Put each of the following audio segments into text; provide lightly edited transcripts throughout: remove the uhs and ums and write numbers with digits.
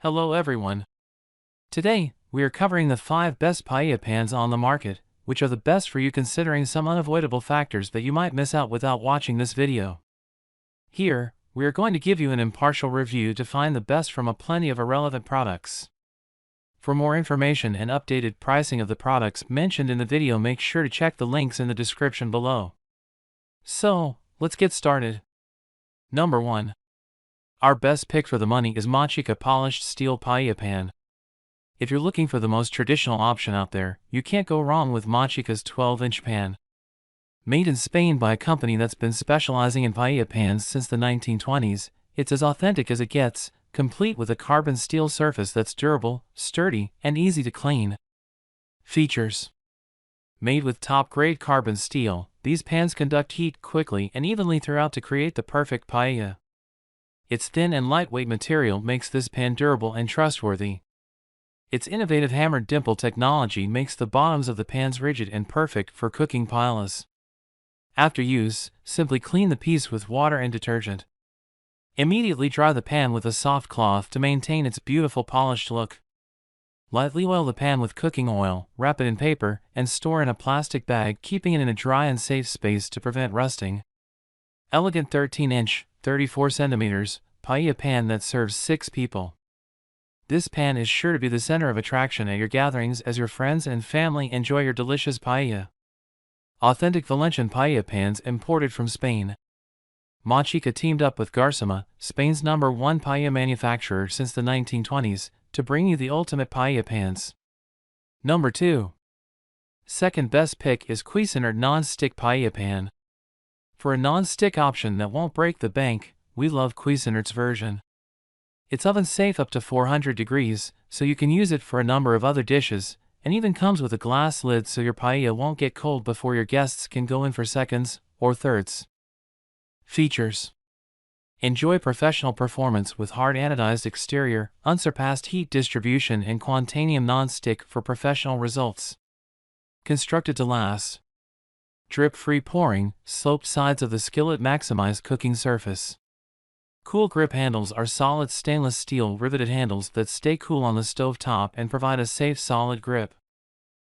Hello everyone. Today, we are covering the 5 best paella pans on the market, which are the best for you considering some unavoidable factors that you might miss out without watching this video. Here, we are going to give you an impartial review to find the best from a plenty of irrelevant products. For more information and updated pricing of the products mentioned in the video, make sure to check the links in the description below. So, let's get started. Number 1. Our best pick for the money is Machika polished steel paella pan. If you're looking for the most traditional option out there, you can't go wrong with Machika's 12-inch pan. Made in Spain by a company that's been specializing in paella pans since the 1920s, it's as authentic as it gets, complete with a carbon steel surface that's durable, sturdy, and easy to clean. Features: made with top-grade carbon steel, these pans conduct heat quickly and evenly throughout to create the perfect paella. Its thin and lightweight material makes this pan durable and trustworthy. Its innovative hammered dimple technology makes the bottoms of the pans rigid and perfect for cooking paellas. After use, simply clean the piece with water and detergent. Immediately dry the pan with a soft cloth to maintain its beautiful polished look. Lightly oil the pan with cooking oil, wrap it in paper, and store in a plastic bag, keeping it in a dry and safe space to prevent rusting. Elegant 13-inch, 34 centimeters, paella pan that serves 6 people. This pan is sure to be the center of attraction at your gatherings as your friends and family enjoy your delicious paella. Authentic Valencian paella pans imported from Spain. Machika teamed up with Garsama, Spain's #1 paella manufacturer since the 1920s, to bring you the ultimate paella pans. Number 2. Second best pick is Cuisinart non-stick paella pan. For a non-stick option that won't break the bank, we love Cuisinart's version. It's oven safe up to 400 degrees, so you can use it for a number of other dishes, and even comes with a glass lid so your paella won't get cold before your guests can go in for seconds or thirds. Features: enjoy professional performance with hard anodized exterior, unsurpassed heat distribution, and Quantanium non-stick for professional results. Constructed to last. Drip-free pouring, sloped sides of the skillet maximize cooking surface. Cool grip handles are solid stainless steel riveted handles that stay cool on the stove top and provide a safe solid grip.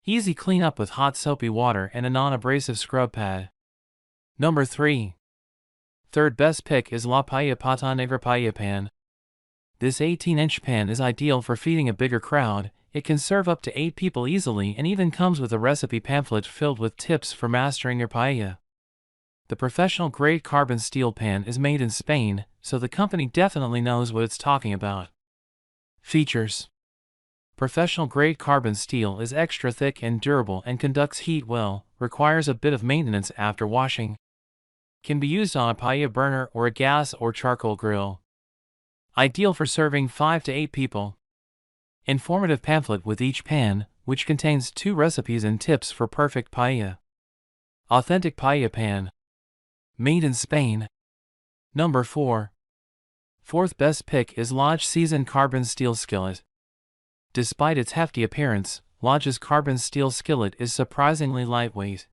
Easy cleanup with hot soapy water and a non-abrasive scrub pad. Number 3. Third best pick is paella.pan Negra paella pan. This 18-inch pan is ideal for feeding a bigger crowd. It can serve up to 8 people easily and even comes with a recipe pamphlet filled with tips for mastering your paella. The professional-grade carbon steel pan is made in Spain, so the company definitely knows what it's talking about. Features: professional-grade carbon steel is extra thick and durable and conducts heat well, requires a bit of maintenance after washing. Can be used on a paella burner or a gas or charcoal grill. Ideal for serving 5 to 8 people. Informative pamphlet with each pan, which contains 2 recipes and tips for perfect paella. Authentic paella pan. Made in Spain. Number 4. Fourth best pick is Lodge seasoned carbon steel skillet. Despite its hefty appearance, Lodge's carbon steel skillet is surprisingly lightweight.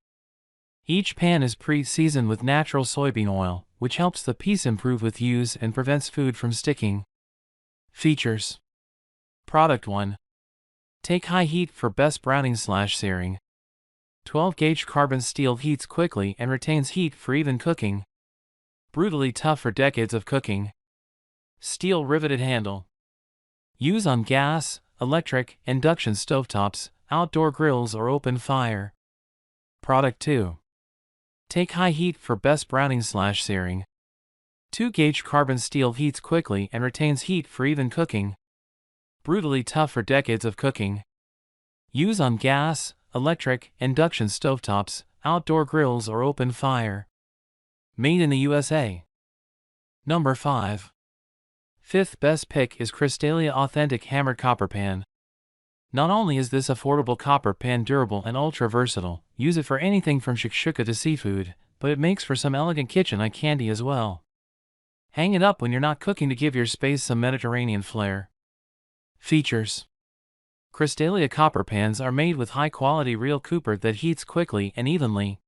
Each pan is pre-seasoned with natural soybean oil, which helps the piece improve with use and prevents food from sticking. Features: Product 1. Take high heat for best browning/searing. 12-gauge carbon steel heats quickly and retains heat for even cooking. Brutally tough for decades of cooking. Steel riveted handle. Use on gas, electric, induction stovetops, outdoor grills, or open fire. Product 2. Take high heat for best browning/searing. 2-gauge carbon steel heats quickly and retains heat for even cooking. Brutally tough for decades of cooking. Use on gas, electric, induction stovetops, outdoor grills, or open fire. Made in the USA. Number 5. Fifth best pick is CRYSTALIA Authentic Hammered Copper Pan. Not only is this affordable copper pan durable and ultra versatile, use it for anything from shakshuka to seafood, but it makes for some elegant kitchen eye candy as well. Hang it up when you're not cooking to give your space some Mediterranean flair. Features: CRYSTALIA copper pans are made with high-quality real copper that heats quickly and evenly.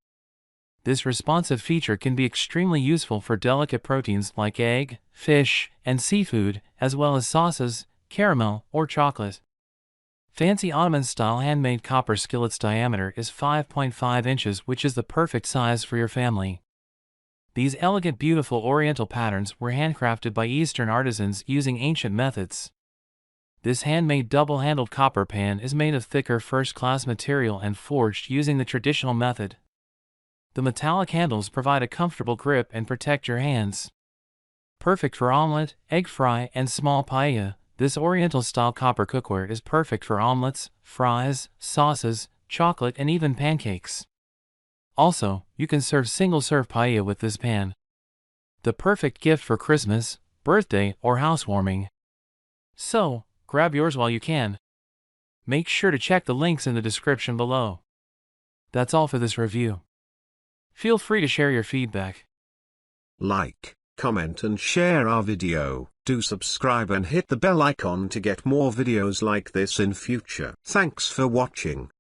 This responsive feature can be extremely useful for delicate proteins like egg, fish, and seafood, as well as sauces, caramel, or chocolate. Fancy Ottoman-style handmade copper skillet's diameter is 5.5 inches, which is the perfect size for your family. These elegant, beautiful oriental patterns were handcrafted by Eastern artisans using ancient methods. This handmade double-handled copper pan is made of thicker first-class material and forged using the traditional method. The metallic handles provide a comfortable grip and protect your hands. Perfect for omelette, egg fry, and small paella, this Oriental-style copper cookware is perfect for omelets, fries, sauces, chocolate, and even pancakes. Also, you can serve single-serve paella with this pan. The perfect gift for Christmas, birthday, or housewarming. So, grab yours while you can. Make sure to check the links in the description below. That's all for this review. Feel free to share your feedback. Like, comment and share our video. Do subscribe and hit the bell icon to get more videos like this in future. Thanks for watching.